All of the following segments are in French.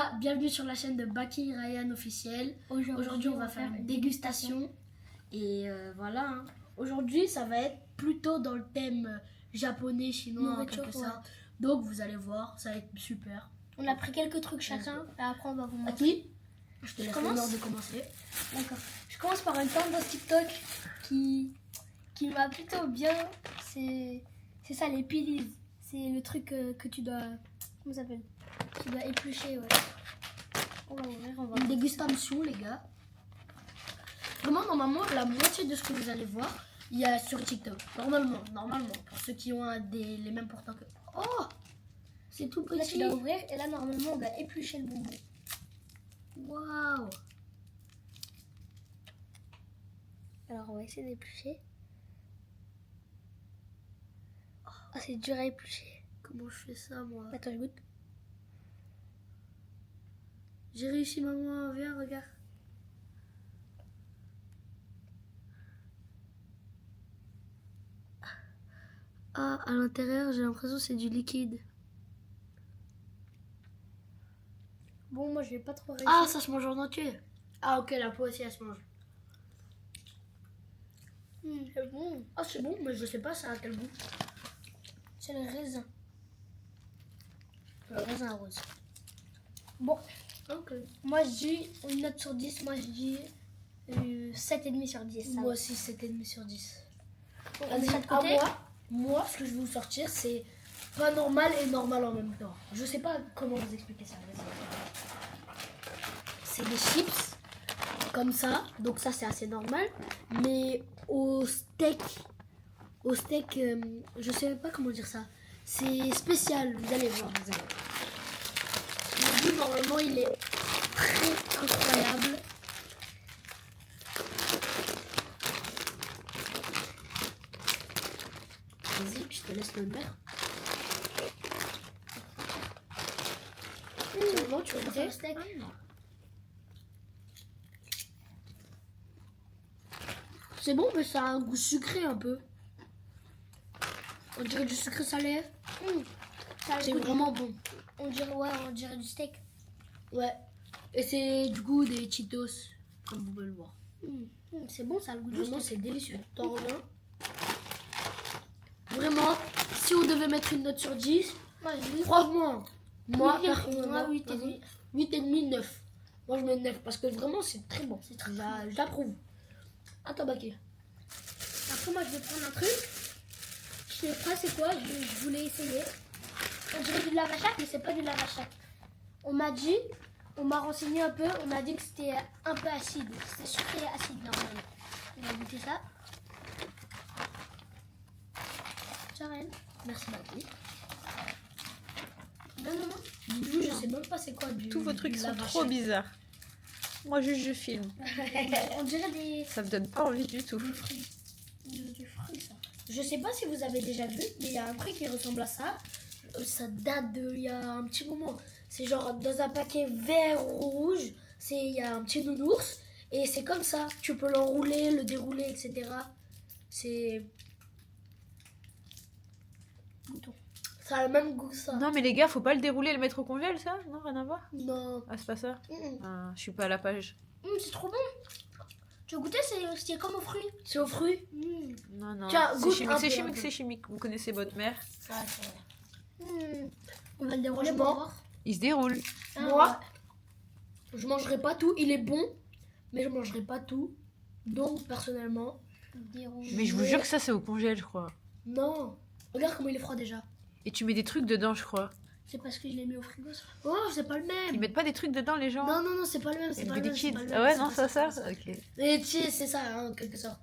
gars, bienvenue sur la chaîne de Baki Ryan officiel. Aujourd'hui on va faire une dégustation. Et voilà. Hein. Aujourd'hui ça va être plutôt dans le thème japonais, chinois, nourriture, quelque ça. Donc vous allez voir, ça va être super. On a pris quelques trucs chacun et après on va vous montrer. Aki, je te laisse l'honneur de commencer. D'accord. Je commence par une tendance TikTok qui m'a plutôt bien. C'est ça, les peelies. C'est le truc que tu dois. Comment ça s'appelle? Tu dois éplucher, ouais. On va ouvrir, on va. Une dégustation, les gars. Vraiment, normalement, la moitié de ce que vous allez voir, il y a sur TikTok. Normalement, pour ceux qui ont les mêmes portants que. Oh, c'est tout Là, tu petit. dois ouvrir et là, normalement, on doit éplucher le bonbon. Waouh. Alors, on va essayer d'éplucher. Ah, c'est dur à éplucher. Comment je fais ça, moi? Attends, je goûte. J'ai réussi, maman. Viens, regarde. Ah, à l'intérieur, j'ai l'impression que c'est du liquide. Bon, moi, je vais pas trop réussir. Ah, ça se mange en entier. Ah, ok, la peau aussi, elle se mange. C'est bon. Ah, c'est bon, mais je sais pas, ça a quel goût. C'est le raisin. Le raisin rose. Bon, Ok. moi, je dis une note sur 10. Moi, je dis 7,5 sur 10. Ça Moi va. aussi, 7,5 sur 10. On Vas-y, met ça de à côté. moi, ce que je vais vous sortir, c'est pas normal et normal en même temps. Je sais pas comment vous expliquer ça. Vas-y. C'est des chips, comme ça. Donc ça, c'est assez normal. Mais au steak, je sais pas comment dire ça. C'est spécial, vous allez voir. Vous allez voir. Le goût, normalement, il est très incroyable. Vas-y, je te laisse le faire. Seulement, tu veux faire goûter le steak. C'est bon, mais ça a un goût sucré un peu. On dirait du sucré salé. Ça a le C'est goût de- vraiment bon. on dirait du steak. Ouais. Et c'est du goût des Cheetos, comme vous pouvez le voir. C'est bon, ça a le goût du Vraiment, steak. c'est délicieux. T'en as un. Vraiment, si on devait mettre une note sur 10, Moi, je dis franchement, moi, huit, personnellement, 8,5. 8,5, 9. Moi, je mets 9 parce que vraiment, c'est très bon. C'est très J'approuve. Attends, Baki. Après, moi, je vais prendre un truc. Je sais pas c'est quoi, je voulais essayer. On dirait du lava chac, mais c'est pas du lava chac. On m'a renseigné un peu, on m'a dit que c'était un peu acide. C'était sucré et acide normalement. On va goûter ça. Ciao, Ren. Merci, Baki. Non, non, non. Je sais même pas c'est quoi du. Tous vos trucs du sont lava trop chac. bizarres. Moi, juste je filme. On dirait des Ça me donne pas envie du tout. fruits. Du fruit, ça. Je sais pas si vous avez déjà vu, mais il y a un truc qui ressemble à ça. Ça date de il y a un petit moment. C'est genre dans un paquet vert ou rouge. Il y a un petit nounours. Et c'est comme ça. Tu peux l'enrouler, le dérouler, etc. C'est. Goûtons. Ça a le même goût que ça. Non, mais les gars, faut pas le dérouler et le mettre au congèle, ça? Non, rien à voir? Non. Ah, c'est pas ça? Mm. Ah, je suis pas à la page. C'est trop bon. Tu veux goûter, c'est comme aux fruits. C'est aux fruits. Non, non. Tiens, C'est goûte chimique, un c'est peu, chimique, un peu. c'est chimique. Vous connaissez votre mère. On va le dérouler pour Franchement, voir. Il se déroule. Moi, je mangerai pas tout. Il est bon, mais je mangerai pas tout. Donc, personnellement, Mais je vous jure que ça, c'est au congèle, je crois. non. Regarde comment il est froid déjà. Et tu mets des trucs dedans, je crois. C'est parce que je l'ai mis au frigo. Ça. Oh, c'est pas le même. Ils mettent pas des trucs dedans, les gens? Non, non, non, c'est pas le même. C'est Il pas met le des même. c'est kids. pas le Ah même, ouais, c'est non, pas ça, c'est ça? pas Ok. Et tu sais, c'est ça, hein, en quelque sorte.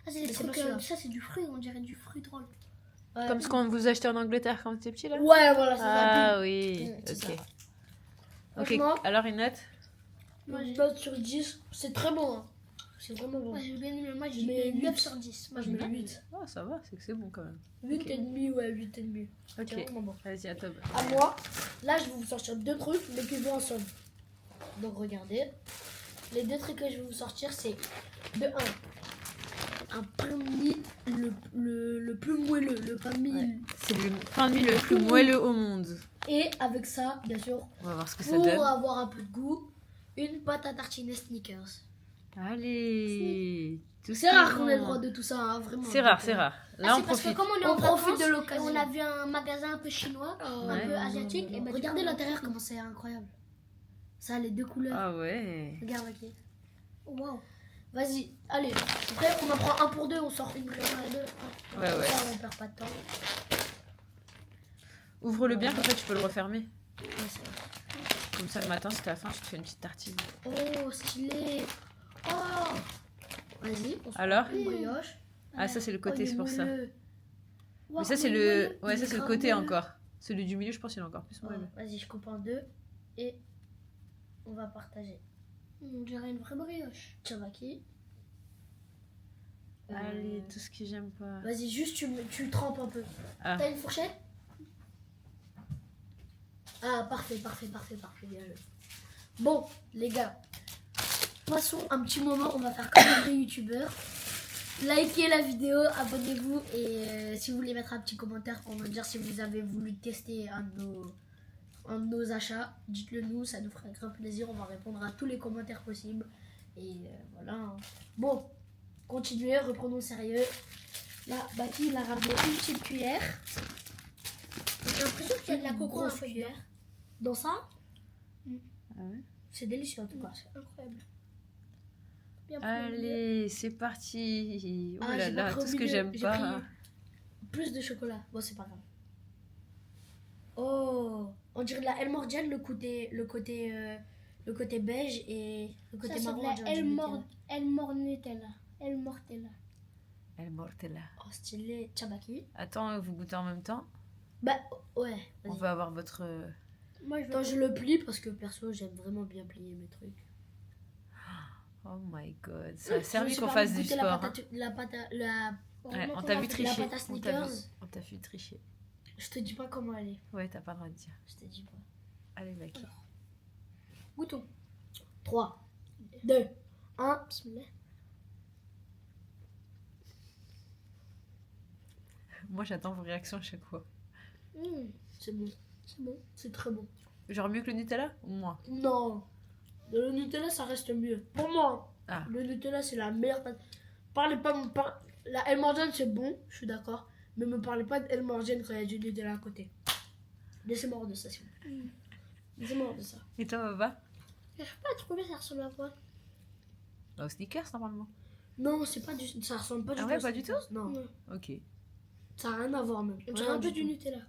Ah, c'est des Mais c'est pas trucs. celui-là. Ça, c'est du fruit. On dirait du fruit drôle. Ouais. Comme ce qu'on vous achetait en Angleterre quand t'étais petit, là? Ouais, voilà, c'est Ah ça. oui, C'est ok. ça. Ok, Franchement, alors une note? Moi, une j'ai- note sur 10, c'est très bon. Hein. C'est vraiment bon. Moi, j'ai bien aimé. Moi, Je j'ai mets mis 9 huit. sur 10. Moi, je mets 8. Ah, ça va, c'est que c'est bon quand même. 8 et demi, ouais, 8 et demi. C'est Ok, vraiment bon. vas-y, à toi. À moi, là, je vais vous sortir deux trucs, mais qui vont ensemble. Donc, regardez. Les deux trucs que je vais vous sortir, c'est de un pain de mie le plus moelleux, le pain de mie. Ouais. C'est le pain de mie le plus moelleux au monde. Et avec ça, bien sûr, On va voir ce que ça pour donne. avoir un peu de goût, une pâte à tartiner Snickers. Allez. C'est rare qu'on ait le droit de tout ça, hein, vraiment. C'est rare, c'est rare. Là, Ah, on c'est parce que profite. comme on est On en profite vacances, de l'occasion. on a vu un magasin un peu chinois, un Ouais. peu asiatique. Et bah, du Regardez coup, l'intérieur, comment c'est incroyable. Ça a les deux couleurs. Ah ouais. Regarde, ok. Wow. Vas-y, allez. Après, on en prend un pour deux, on sort une pour deux. Ouais, ouais. Ça, on perd pas de temps. Ouvre-le bien, comme ça tu peux le refermer. Ouais, c'est vrai. Comme ça, le matin, si t'as faim, tu te fais une petite tartine. Oh, stylé. Oh. Vas-y, on sort Alors une brioche. Ah, ça, c'est le Oh, côté, il est c'est pour ça. moelleux. Mais ça, c'est le. Ouais, il ça, est c'est le grave côté moelleux. encore. Celui du milieu, je pense qu'il est encore plus Oh, moelleux. vas-y, je coupe en deux et on va partager. On dirait une vraie brioche. Tchavaki. Allez, tout ce que j'aime pas. Vas-y, juste tu trempes un peu. Ah. T'as une fourchette? Ah, parfait, bien joué. Bon, les gars, passons un petit moment, on va faire comme un vrai youtubeur. Likez la vidéo, abonnez-vous et si vous voulez mettre un petit commentaire pour nous dire si vous avez voulu tester un de nos achats, dites-le nous, ça nous ferait grave plaisir, on va répondre à tous les commentaires possibles. Et voilà. Hein. Bon, continuez, reprenons au sérieux. Là, Baki, il a ramené une petite cuillère. J'ai l'impression qu'il y a de la coco grosse un peu cuillère. dedans. Dans ça, Ah ouais. c'est délicieux en tout cas. C'est incroyable. Bien pris. Allez, c'est parti. Oh Ah, là j'ai là, pas pris tout au ce que milieu, j'aime j'ai pas. pris plus de chocolat. Bon, c'est pas grave. Oh, on dirait de la Elmordiane, le côté beige et le côté Ça, c'est marron. de on la dirait du Nutella. El Mornetella. El Mortella. Elle est morte là. Oh, stylé. Tchabaki. Attends, vous goûtez en même temps. Bah, ouais. On Vas-y. va avoir votre. Moi, je veux Attends, je le plie parce que perso, j'aime vraiment bien plier mes trucs. Oh my god. Ça a Je me servi suis qu'on permis fasse de du goûter sport. La pâte à- la- Ouais, vraiment on qu'on t'a va vu faire tricher. pâte à On t'a vu- Snickers. on t'a vu tricher. Je te dis pas comment elle est. Ouais, t'as pas le droit de dire. Je te dis pas. Allez, mec. goûtons. 3, 2, 1. Bismillah. Moi, j'attends vos réactions à chaque fois. C'est bon. C'est bon. C'est très bon. Genre mieux que le Nutella ou moins? Non. Le Nutella, ça reste mieux. Pour moi, Ah. le Nutella, c'est la meilleure pâte. Parlez pas. La Elmordiane, c'est bon, je suis d'accord. Mais me parlez pas d'Elmordiane quand il y a du Nutella à côté. Laissez-moi hors de ça, s'il vous plaît. Laissez-moi hors de ça. Et toi, Baba? Je sais pas trop bien ça ressemble à quoi. Bah, au Snickers, normalement. Non, c'est pas du. Ça ressemble pas du Ah tout. ouais, à pas ça. du tout? Non. Ok. Ça n'a rien à voir même. On dirait Rien un peu du du tout. Nutella.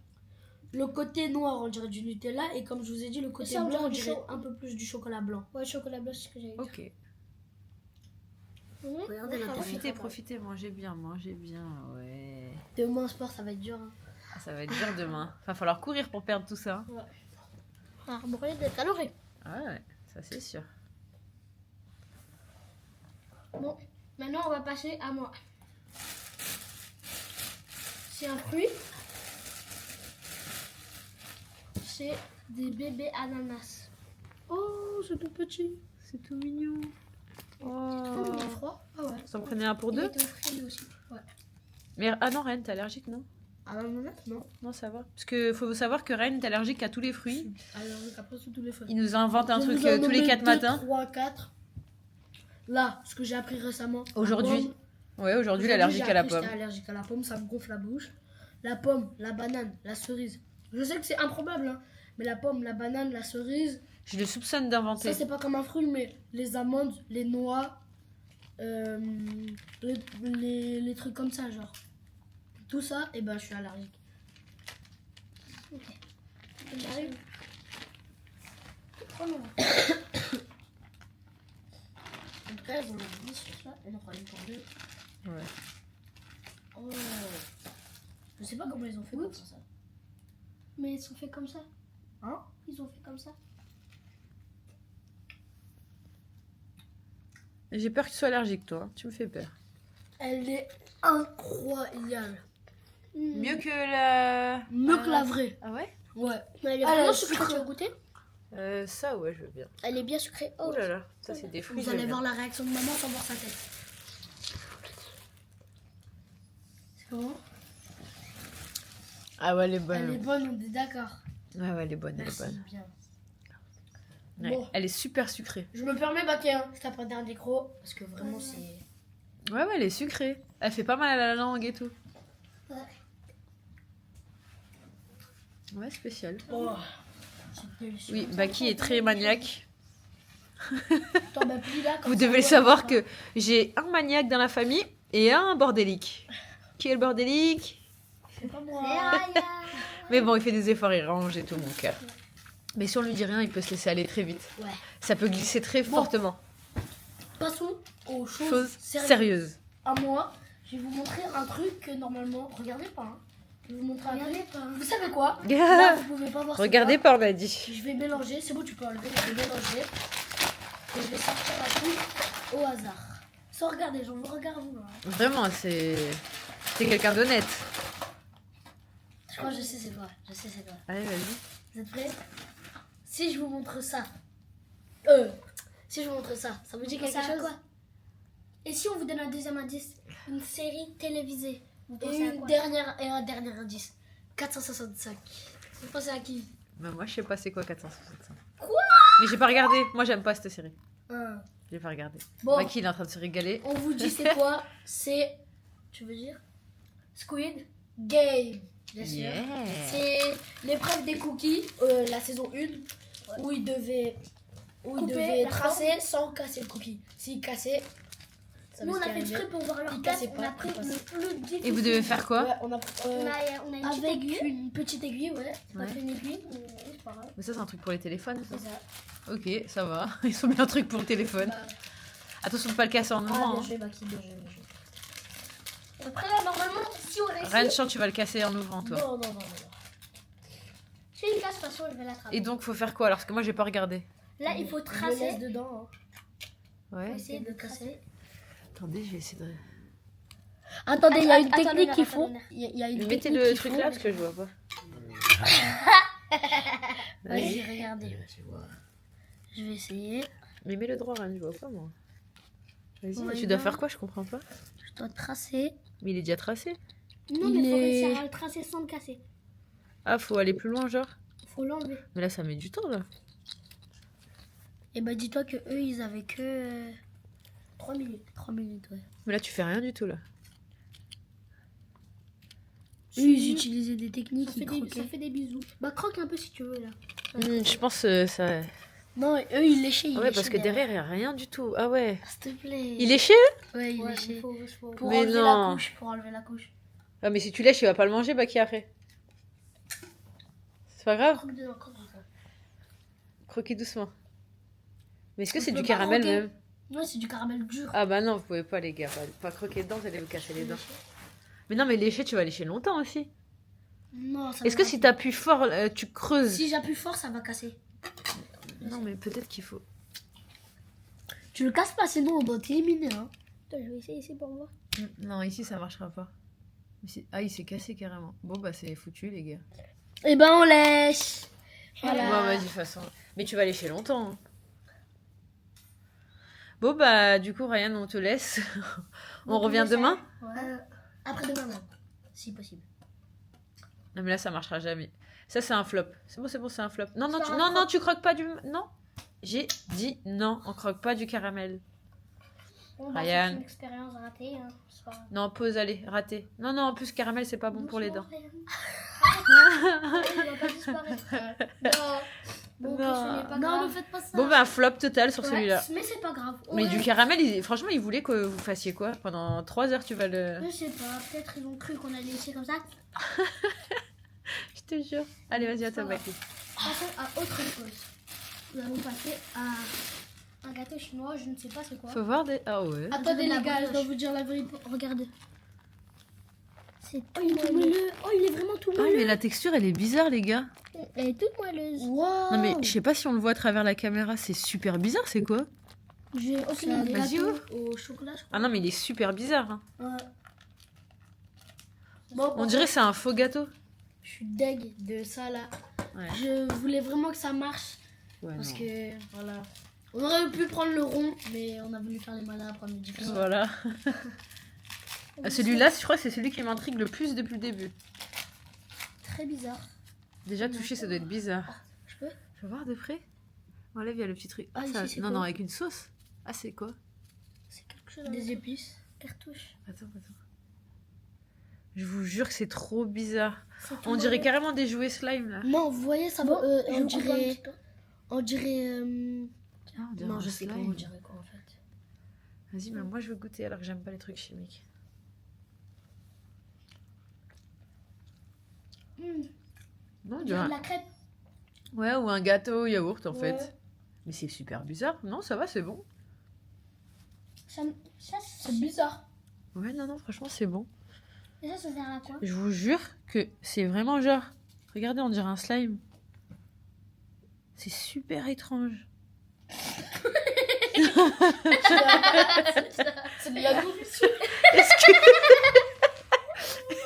Le côté noir, on dirait du Nutella. Et comme je vous ai dit, le côté ça, on blanc, on dirait du dirait chaud. un peu plus du chocolat blanc. Ouais, chocolat blanc, c'est ce que j'avais dit. Ok. Regardez la Profitez, profitez, mangez bien, ouais. Demain, en sport, ça va être dur. Hein. Ah, ça va être dur demain. Va falloir courir pour perdre tout ça. Arborer des calories. Ah ouais, ça c'est sûr. Bon, maintenant on va passer à moi. C'est un fruit. C'est des bébés ananas. Oh, c'est tout petit. C'est tout mignon. Oh, il Oh. est froid. Ah ouais. Vous en prenez un pour Il deux? est au frais, lui aussi. Ouais. Mais ah non, Ren, t'es allergique, non? À l'ananas, non. Non, ça va. Parce que faut savoir que Ren est allergique à tous les fruits. Alors, après, sur tous les fruits. Il nous invente un Je truc vous en tous les nomme 4 2, matins. 3, 4. Là, ce que j'ai appris récemment. Aujourd'hui. Ouais, aujourd'hui, il est allergique à la pomme. J'étais allergique à la pomme, ça me gonfle la bouche. La pomme, la banane, la cerise. Je sais que c'est improbable, hein, mais la pomme, la banane, la cerise, Je le soupçonne d'inventer. ça c'est pas comme un fruit, mais les amandes, les noix, les trucs comme ça, genre. Tout ça, et ben je suis allergique. J'arrive. Oh non. En tout cas, j'en ai 10 sur ça, et on prend une pour deux. Ouais. Oh. Je sais pas comment ils ont fait pour faire ça. Mais ils sont faits comme ça. Hein? Ils ont fait comme ça. J'ai peur que tu sois allergique, toi. Tu me fais peur. Elle est incroyable. Mieux que la. Mieux que la vraie. Ah ouais? Ouais. Mais elle est Ah, vraiment la sucrée, sucre. tu as goûté? Ça, ouais, je veux bien. Elle est bien sucrée. Oh, Oh là là, ça c'est des fruits. Vous j'aime allez bien. voir la réaction de maman sans voir sa tête. Bon. Ah ouais, elle est Elle bonne. est bonne, on est d'accord. Ouais, ouais, elle est bonne, elle est Merci, bonne. bien. Ouais, Bon. Elle est super sucrée. Je me permets, Baké, hein. Je tape un dernier micro parce que vraiment, c'est. Ouais, ouais, elle est sucrée. Elle fait pas mal à la langue et tout. Ouais. Ouais, spécial. Oh. C'est délicieux. Oui, Baki est très maniaque. Attends, bah, plie là, comme Vous ça, devez on savoir voit. que j'ai un maniaque dans la famille et un bordélique. Qui est le bordélique? C'est pas moi. Mais bon, il fait des efforts, il range et tout, mon cœur. Mais si on lui dit rien, il peut se laisser aller très vite. Ouais. Ça peut glisser très fortement. Passons aux choses Chose sérieuses. sérieuse. À moi, je vais vous montrer un truc que normalement. Regardez pas. Hein. Je vais vous montrer un truc. Vous savez quoi? Là, vous pouvez pas voir. Regardez pas, on a dit. Je vais mélanger. C'est bon, tu peux enlever. Je vais mélanger. Et je vais sortir un truc au hasard. Sans regarder, j'en vous regarde vous. Hein. Vraiment, c'est quelqu'un d'honnête. Je crois que je sais c'est quoi. Je sais c'est quoi. Allez, vas-y. Vous êtes prêts? Si je vous montre ça. Si je vous montre ça, ça vous dit quelque chose? Quoi? Et si on vous donne un deuxième indice? Une série télévisée. Vous Et pensez à une quoi? dernière et un dernier indice. 465. Vous pensez à qui? Bah, moi, je sais pas c'est quoi 465. Quoi? Mais j'ai pas regardé. Moi, j'aime pas cette série. Hein. J'ai pas regardé. Bon, Baki, il est en train de se régaler. on vous dit c'est quoi? C'est. Tu veux dire? Squid Game. Bien sûr. Yeah. C'est l'épreuve des cookies, la saison 1, où il devait, Couper la tracer sans casser le cookie. S'il cassait, ça Nous, on veut a fait dire exprès pour voir leur Il tête. cassait On a pas, pris il passait. le plus difficile. Et vous devez faire quoi? Ouais, on a, On a une petite avec aiguille. une petite aiguille, ouais. On a Ouais. fait une aiguille. C'est pas grave. Mais ça, c'est un truc pour les téléphones. ça. C'est ça. Ok, ça va. Ils ont mis un truc pour le téléphone. Bah, Attention de pas le casser en ah, mouvement. bien Hein. joué, Baki, bien joué, bien joué. Après, là, normalement, si on réussit. Rien de chance, tu vas le casser en ouvrant, toi. Non, non, non, non. Si une casse, de toute façon, je vais l'attraper. Et donc, faut faire quoi alors? Parce que moi, j'ai pas regardé. Là, il faut Je le tracer. laisse dedans. Hein. Ouais. Essayer de casser. Attendez, je vais essayer de. Attendez, il y a une Attends, technique attends, qu'il attends, faut. attends. Il y a une Mettez technique le qu'il truc faut. là parce que je vois pas. Vas-y, regardez. Je vais essayer. Mais mets le droit, Ryan, je vois pas moi. Vas-y, Ouais, tu dois non. faire quoi? Je comprends pas. Je dois tracer. Mais il est déjà tracé. Non, Il mais faut est- réussir à le tracer sans le casser. Ah, faut aller plus loin, genre. Faut l'enlever. Mais là, ça met du temps, là. Et bah dis-toi que eux ils avaient que 3 minutes. 3 minutes, ouais. Mais là, tu fais rien du tout, là. Eux ils utilisaient des techniques, Ça ils fait, croquaient. ça fait des bisous. Bah, croque un peu si tu veux, là. Je pense ça. Non, eux ils léchaient. Ils Ah ouais, parce léchaient que derrière, il y a rien du tout. Ah ouais. S'il te plaît. Il est chez Ouais, il Ouais, léchait. faut... Pour Mais enlever non. la couche. Pour enlever la couche. Ah, mais si tu lèches, il va pas le manger, Baki, après. C'est pas grave. Croque dedans, croque dedans. Croquez doucement. Mais est-ce que On c'est peut du pas caramel croquer. même? Ouais, c'est du caramel dur. Ah bah non, vous pouvez pas, les gars. Pas croquer dedans, vous allez vous casser les dents. Mais non, mais lécher, tu vas lécher longtemps aussi. Non, ça Est-ce va que si pas. t'appuies fort, tu creuses? Si j'appuie fort, ça va casser. Non, mais peut-être qu'il faut. Tu le casses pas, sinon on doit t'éliminer. Hein. Attends, je vais essayer ici pour voir. Non, ici, ça marchera pas. Ah, il s'est cassé carrément. Bon, bah, c'est foutu, les gars. Et ben on lèche. Voilà. Bon, vas-y, de toute façon. Mais tu vas lécher longtemps. Hein. Bon, bah, du coup, Ryan, on te laisse. On revient demain? Après-demain même, si possible. Non, mais là, ça marchera jamais. Ça, c'est un flop. C'est bon, c'est un flop. Non, non, C'est tu... un non, flop. non, tu croques pas du... Non. J'ai dit non, on croque pas du caramel. Bon, bah, Ryan. c'est une expérience ratée. Hein. C'est pas grave. Non, pause, allez, raté. Non, non, en plus, caramel, c'est pas bon pour les dents. Doucement, Ryan. Il va pas disparaître. Non. Bon, Non. ce n'est pas Non, grave. ne faites pas ça. Bon, bah, flop total sur Ouais, celui-là. mais c'est pas grave. Mais Ouais. du caramel, franchement, il voulait que vous fassiez quoi? Pendant 3 heures, tu vas le... Je sais pas, peut-être ils ont cru qu'on allait laisser comme ça. Je te jure. Allez, vas-y, à toi, Ça va. Baki. Passons à autre chose. Nous allons passer à un gâteau chinois, je ne sais pas c'est quoi. Faut voir des... Ah ouais. Attendez la les gars, je brioche. dois vous dire la vérité. Regardez. C'est tout moelleux. Oh, il est vraiment tout Ah, moelleux. mais la texture, elle est bizarre, les gars. Elle est toute moelleuse. Wow. Non, mais je sais pas si on le voit à travers la caméra. C'est super bizarre, c'est quoi? J'ai C'est aucune un idée. Vas-y, gâteau ouvre. au chocolat, je Ah non, mais il est super bizarre. Hein. crois. Ouais. Bon, On dirait que c'est un faux gâteau. je suis deg de ça là. Ouais. Je voulais vraiment que ça marche Ouais, parce non. que voilà. On aurait pu prendre le rond, mais on a voulu faire les malins, prendre le difficile. Voilà. Ah, celui-là, je crois que c'est celui qui m'intrigue le plus depuis le début. Très bizarre. Déjà, toucher, ça doit être bizarre. Je peux? Je vais voir de près. Voilà, il y a le petit truc. Ah, Ah, ça... ici, c'est Non, quoi? non, avec une sauce. Ah, c'est quoi? C'est quelque chose. Des épices. Cartouche. Attends. Je vous jure que c'est trop bizarre. C'est tout On dirait mauvais. carrément des jouets slime, là. Non, vous voyez, ça Bon, va. je On vous coupe un dirait. petit peu. On dirait. Ah, on dirait Non, un je sais pas, slime. on dirait quoi en fait. Vas-y, mais moi, je veux goûter alors que j'aime pas les trucs chimiques. Non, on On dirait dirait de la crêpe. Ouais, ou un gâteau au yaourt, en Ouais. fait. Mais c'est super bizarre. Non, ça va, c'est bon. Ça, C'est bizarre. Ouais, non, franchement, c'est bon. Et ça sert à quoi? Je vous jure que c'est vraiment genre... Regardez, on dirait un slime. C'est super étrange. C'est de la bouffe.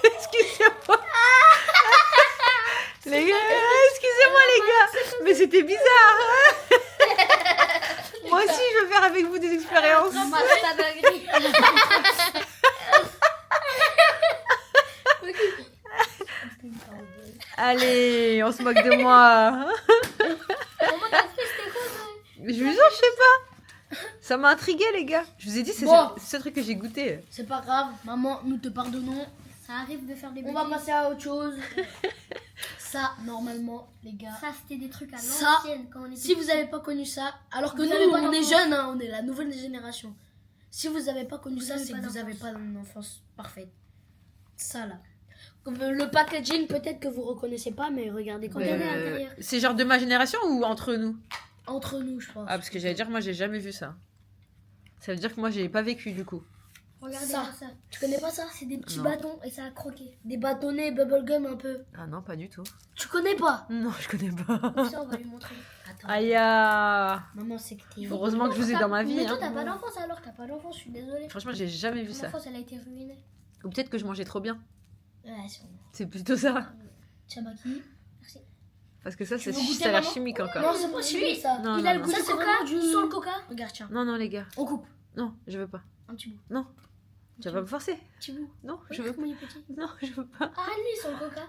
Excusez-moi. Les gars, excusez-moi les gars. Mais c'était bizarre. Moi aussi, je veux faire avec vous des expériences. Ta dinguerie. Allez, on se moque de moi. Comment t'as fait? C'était quoi ça? Je vous jure, je sais pas. Ça m'a intrigué, les gars. Je vous ai dit, c'est Bon. ce truc que j'ai goûté. C'est pas grave, maman, nous te pardonnons. Ça arrive de faire des On va bêtises. passer à autre chose. Ça, normalement, les gars. Ça, c'était des trucs à Ça, l'ancienne quand on était Si vous petits. n'avez pas connu ça, alors que Vous nous, avez pas on est d'enfance. jeunes, hein, on est la nouvelle génération. Si vous n'avez pas connu Vous ça, avez c'est pas que vous n'avez d'enfance. pas une enfance parfaite. Ça, là. Comme le packaging, peut-être que vous reconnaissez pas, mais regardez quand Regardez même. à l'intérieur. C'est genre de ma génération ou entre nous? Entre nous, je pense. Ah, parce que j'allais dire, moi, j'ai jamais vu ça. Ça veut dire que moi, j'ai pas vécu, du coup. Regardez Ça. ça. Tu connais pas ça? C'est des petits Non. bâtons et ça a croqué. Des bâtonnets bubblegum un peu. Ah non, pas du tout. Tu connais pas? Non, je connais pas. Comme ça, on va lui montrer. Attends, Aïe, ah. maman, c'est que t'es. Heureusement que je vous ai dans ma vie. Mais toi, Hein. t'as pas d'enfance alors. T'as pas d'enfance, je suis désolée. Franchement, j'ai jamais vu Mon ça. enfance, elle a été ruinée. Ou peut-être que je mangeais trop bien. Ouais, sûrement. C'est plutôt ça. Tiens, Baki. Merci. Parce que ça, veux goûter, ça a l'air maman chimique Non, encore. c'est pas chimique ça. Non, Il non, a le non. goût Ça, du c'est coca vraiment du- sur le coca. Regarde, tiens. Non, les gars. On coupe. Non, je veux pas. Un petit bout. Non. Tu vas pas me forcer. Petit bout. Non, je veux Regarde pas. comment il est petit. Non, je veux pas. Ah, lui, sur le coca.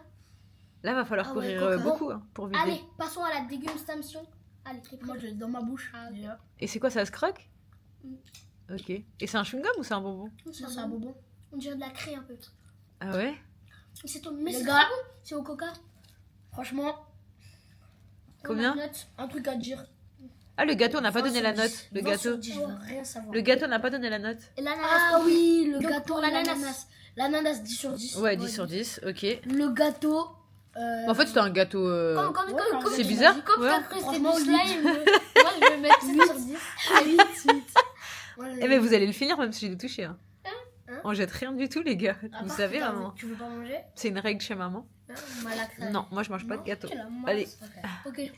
Là, va falloir Ah ouais, courir coca. beaucoup hein, pour vider. Allez, passons à la dégustation. Allez, t'es prêt? Moi, je l'ai dans ma bouche. Ah, ok. déjà. Et c'est quoi, ça se croque? Mm. Ok. Et c'est un chewing-gum ou c'est un bonbon? Ça, c'est un bonbon. On dirait de la craie un peu. Ah ouais? C'est ton... Mais Les c'est gars. trop bon. C'est au coca. Franchement, Combien? On a une note. un truc à dire. Ah, le gâteau, on n'a pas 20 donné sur la 10. note. Le 20 gâteau. sur 10, je veux rien savoir. Le gâteau n'a pas donné la note. Et l'ananas. Ah oui, le Donc, gâteau, pour l'ananas. L'ananas 10 sur 10. Ouais, 10 sur 10, ok. Le gâteau. En fait, c'était un gâteau. Ouais, c'est bizarre. Comme Ouais. t'as cru que c'était Franchement, du slime. Moi, je vais mettre 7 sur 10. 8. Eh, mais vous allez le finir même si j'ai touché. Hein. Hein On jette rien du tout, les gars. Vous savez, maman. Tu veux pas manger? C'est une règle chez maman. Malacra. Non, moi, je mange pas de gâteau. Tu la manges. Allez. Ok.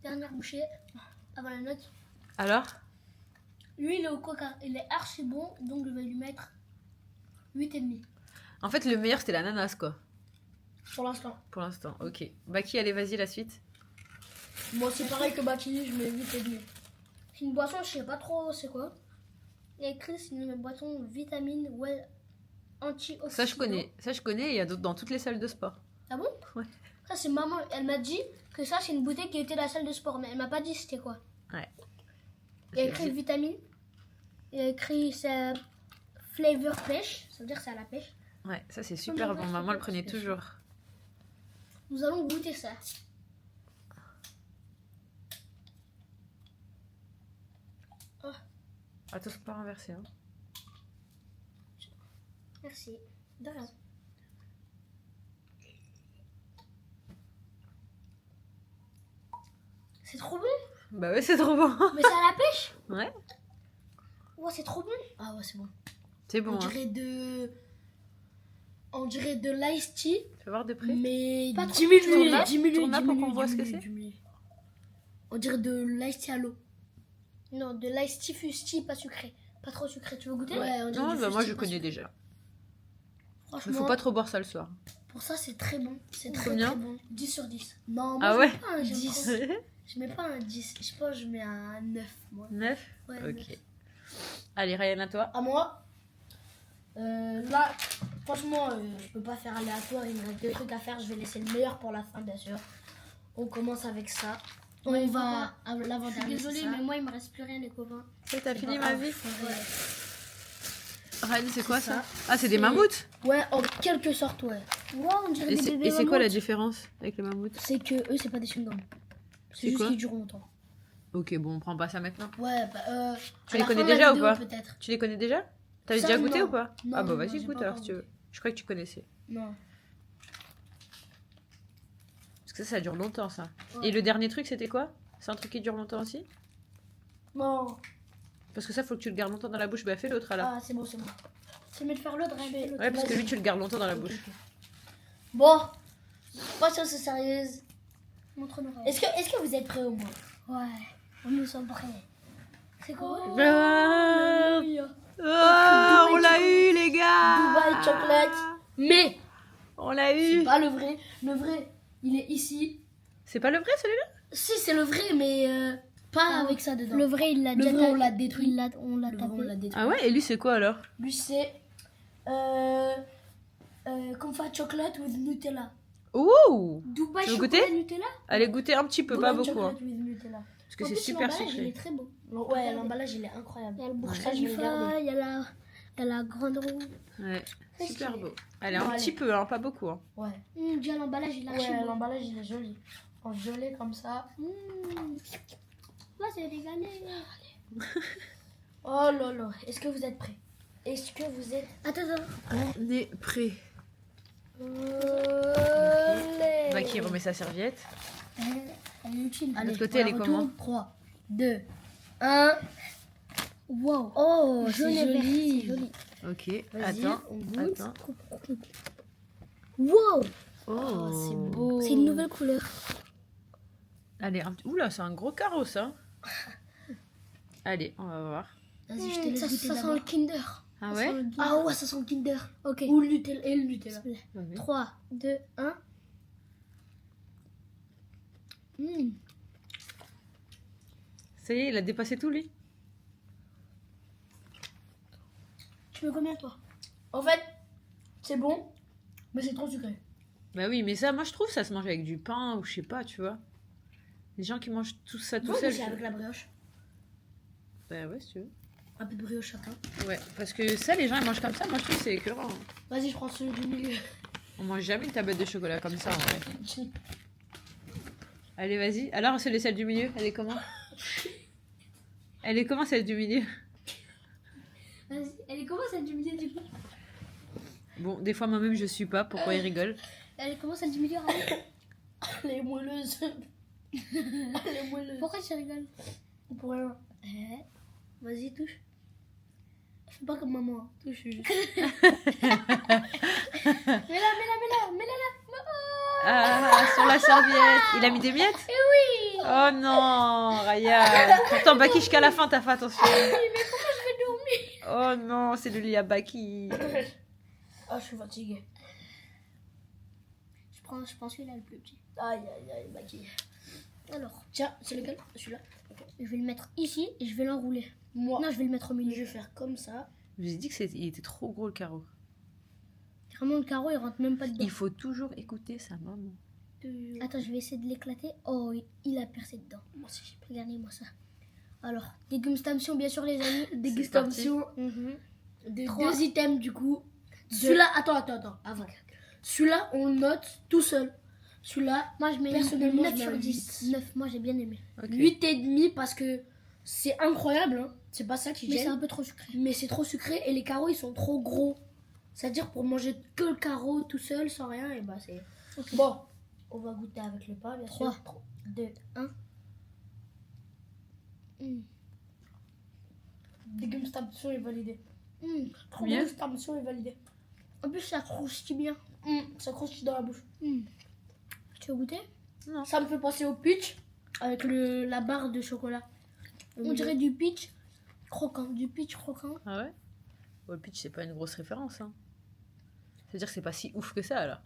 Dernière bouchée avant la note. Alors? Lui, il est au coca. Il est archi bon, donc je vais lui mettre 8,5. En fait, le meilleur, c'était l'ananas, quoi. Pour l'instant. Pour l'instant, ok. Baki, allez, vas-y, la suite. Moi, c'est pareil que Baki, je mets 8 et demi. C'est une boisson, je sais pas trop c'est quoi. Il y a écrit c'est une boisson vitamine well antioxydant. Ça, je connais, il y a d'autres dans toutes les salles de sport. Ah bon? Ouais. Ça, c'est maman. Elle m'a dit que ça, c'est une bouteille qui était dans la salle de sport, mais elle m'a pas dit c'était quoi. Il y a écrit vitamine. Il y a écrit c'est flavor pêche. Ça veut dire que c'est à la pêche. Ouais, ça, c'est super bon. Maman le prenait toujours. Nous allons goûter ça. Attends, c'est pas renversé. Hein. Merci. De rien. C'est trop bon. Bah ouais, c'est trop bon. Mais c'est à la pêche. Ouais, Ouais, c'est trop bon. Ah ouais, c'est bon. c'est bon. On Hein. dirait de. On dirait de l'ice tea, Tu vas voir de près. mais Pas trop. diminué. Tourne-la pour qu'on voit ce que c'est. On dirait de l'ice tea à l'eau. Non, de l'ice tea fusti, pas sucré. Pas trop sucré. Tu veux goûter? Ouais, on dirait Non, du bah moi, Fusti, je pas connais sûr. déjà. Mais Franchement, faut pas trop boire ça le soir. pour ça, c'est très bon. C'est très, Combien très bon. 10 sur 10. Non, moi, Ah je ouais mets pas un J'aime 10. trop. Je mets pas un 10. Je pense que je mets un 9, moi. 9. Ouais, Ok. 9. Allez, Ryan, à toi. À moi, Là, franchement, je peux pas faire aléatoire. Il me reste 2 trucs à faire. Je vais laisser le meilleur pour la fin, bien sûr. On commence avec ça. On Ouais, va à Je suis l'avant-dernier. désolée, c'est ça. mais moi, il me reste plus rien, les copains. Ça, t'as C'est fini pas ma grave, vie? je ferai- Reine, c'est quoi C'est ça? ça. Ah, c'est des C'est- mammouths? Ouais, en quelque sorte, ouais. Wow, on dirait Et des c'est bébés quoi la mammouths. différence avec les mammouths? C'est que eux, c'est pas des chewing-gums. C'est C'est juste quoi? qu'ils durent longtemps. Ok, bon, on prend pas ça maintenant. Ouais, bah, Tu à les la connais fin de la déjà ou vidéo, pas? peut-être. Tu les connais déjà? T'avais Ça, déjà goûté non. ou pas? Non, Ah bah non, vas-y, j'ai goûte pas alors encore si tu veux. Je croyais que tu connaissais. Non. Parce que ça dure longtemps ça. Ouais. Et le dernier truc c'était quoi? C'est un truc qui dure longtemps aussi? Non. Parce que ça faut que tu le gardes longtemps dans la bouche. Bah fais l'autre alors. Ah, c'est bon, c'est bon. C'est mieux de faire l'autre, Je fais l'autre. Ouais, parce que vas-y. lui tu le gardes longtemps dans la Ok, bouche. ok. Bon, patience c'est sérieuse. Montre-nous. Est-ce que vous êtes prêts au moins? Ouais, nous sommes prêts. C'est quoi? Ah, Dubaï ah, on l'a eu les gars! chocolate. Mais On l'a c'est eu! pas le vrai. Le vrai, il est ici. C'est pas le vrai celui-là? Si, c'est le vrai, mais pas Ah, avec ça dedans. Le vrai, il l'a Le déjà vrai, on tapé. l'a détruit. On l'a Le vrai, on tapé. l'a détruit. Ah ouais, et lui c'est quoi alors? Lui, c'est comfort chocolate with Nutella. Ouh! Dubaï Tu veux chocolat goûter? Nutella. Allez goûter un petit peu, pas Dubaï beaucoup. Hein. chocolate with Nutella. Parce que En c'est plus, super l'emballage, il sucré. est très beau. Ouais, l'emballage, il est incroyable. Il y a le Burj Ouais, je vais le Khalifa, garder. il y a la grande roue. Ouais, C'est super stylé. beau. Allez, Bon, un allez. petit peu, hein, pas beaucoup. Hein. Ouais. Déjà, l'emballage, il a archi Ouais, beau. l'emballage, il est joli. En violet comme ça. Là, c'est régalé. Oh là là. Est-ce que vous êtes prêts? Est-ce que vous êtes Attends. On est prêt. Allez. Bah, qui remet sa serviette? Elle est utile. Allez, l'autre côté, elle est comment? 3, 2, 1. Wow. Oh, Jaune c'est et vert, joli. c'est joli. Ok, Vas-y, attends. on goûte. Attends. Wow. Oh, c'est beau. C'est une nouvelle couleur. Allez, oula, c'est un gros carreau ça. Allez, on va voir. Vas-y, je te laisse Ça, goûter ça sent d'abord. le Kinder. Ah Ça ouais? sent le Kinder. Ah ouais, ça sent le Kinder. Ok. Ou le Nutella. Et le Nutella. Vas-y. 3, 2, 1. Ça y est, il a dépassé tout lui. Tu veux combien, toi? En fait, c'est bon, mais c'est trop sucré. Bah oui, mais ça, moi je trouve ça se mange avec du pain ou je sais pas, tu vois. Les gens qui mangent tout ça tout Ouais, seul. mais c'est avec la brioche. Bah ouais, si tu veux. Un peu de brioche chacun. Ouais, parce que ça, les gens ils mangent comme ça, moi je trouve que c'est écœurant. Vas-y, je prends celui du milieu. On mange jamais une tablette de chocolat comme ça en vrai. Allez, vas-y. Alors, c'est celle du milieu, elle est comment? Elle est comment celle du milieu? Vas-y. Elle est comment, celle du milieu, du coup? Bon, des fois moi-même je suis pas, pourquoi il rigole? Elle est comment, celle du milieu? Raoul? Elle est moelleuse. Elle est moelleuse. Pourquoi tu rigoles? Pour rien. Vas-y, touche. Fais pas comme maman. Hein. Touche. Mets-la. Ah, sur la serviette. Il a mis des miettes? Eh oui. Oh non, Raya. Pourtant, Baki, jusqu'à la fin, t'as fait attention. Mais pourquoi je vais dormir? Oh non, c'est le lit à Baki. Ah, je suis fatiguée. Je prends celui-là, le plus petit. Aïe, aïe, aïe, Baki. Alors, Tiens, c'est lequel? Celui-là. je vais le mettre ici et je vais l'enrouler. Moi, Non, je vais le mettre au je milieu. vais faire comme ça. Je vous ai dit qu'il était trop gros le carreau. Vraiment, le carreau, il rentre même pas dedans. Il faut toujours écouter sa maman. Attends, je vais essayer de l'éclater. Oh, il a percé dedans. Moi aussi, j'ai Regardez-moi ça. Alors, dégustation, bien sûr, les amis. dégustation Mhm. de Trois. 2 items du coup. Celui-là, attends, avant. Celui-là, on le note tout seul. Celui-là, Moi, je mets personnellement, 9 je mets sur un 10. 8. 9, moi, j'ai bien aimé. Ok. 8,5 parce que c'est incroyable. Hein. C'est pas ça qui Mais c'est gêne. un peu trop sucré. Mais c'est trop sucré et les carreaux ils sont trop gros. C'est-à-dire pour manger que le carreau tout seul sans rien, et bah c'est. Ok. Bon, on va goûter avec le pain, bien Trois. sûr. 3, 2, 1. Dégustation est validée. Bien. Dégustation est validée. En plus, ça croustille bien. Ça croustille dans la bouche. Tu veux goûter? Ça me fait penser au pitch avec la barre de chocolat. On dirait du peach croquant. Du peach croquant. Ah ouais? Oh, le pitch, c'est pas une grosse référence. Hein. C'est-à-dire que c'est pas si ouf que ça alors.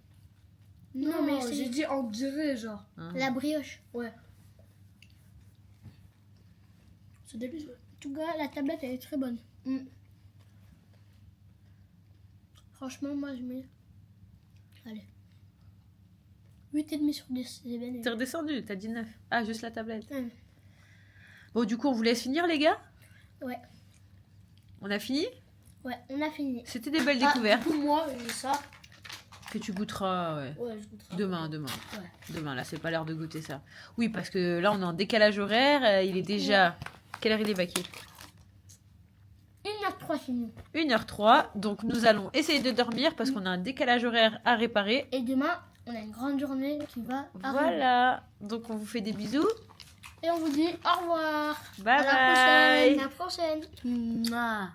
Non, mais mais c'est- j'ai dit on dirait genre. Hein. La brioche. Ouais. C'est délicieux. En tout cas, la tablette, elle est très bonne. Franchement, moi, je mets... Allez. 8,5 sur 10, c'est bien aimé. T'es redescendu, t'as dit 9. Ah, juste la tablette. Hum. Bon, du coup, on vous laisse finir, les gars? Ouais. On a fini? Ouais, on a fini. C'était des belles Ah, découvertes pour moi, j'ai ça. que tu goûteras Ouais, je goûterai. demain. Ouais. Demain, là, c'est pas l'heure de goûter ça. Oui, parce que là, on est en décalage horaire. Il est déjà... Quelle heure il est, Baki? 1h03 chez nous. 1h03. Donc, nous allons essayer de dormir parce qu'on a un décalage horaire à réparer. Et demain, on a une grande journée qui va arriver. Voilà. Donc, on vous fait des bisous. Et on vous dit au revoir. Bye À la bye. prochaine. À la prochaine. Mouah.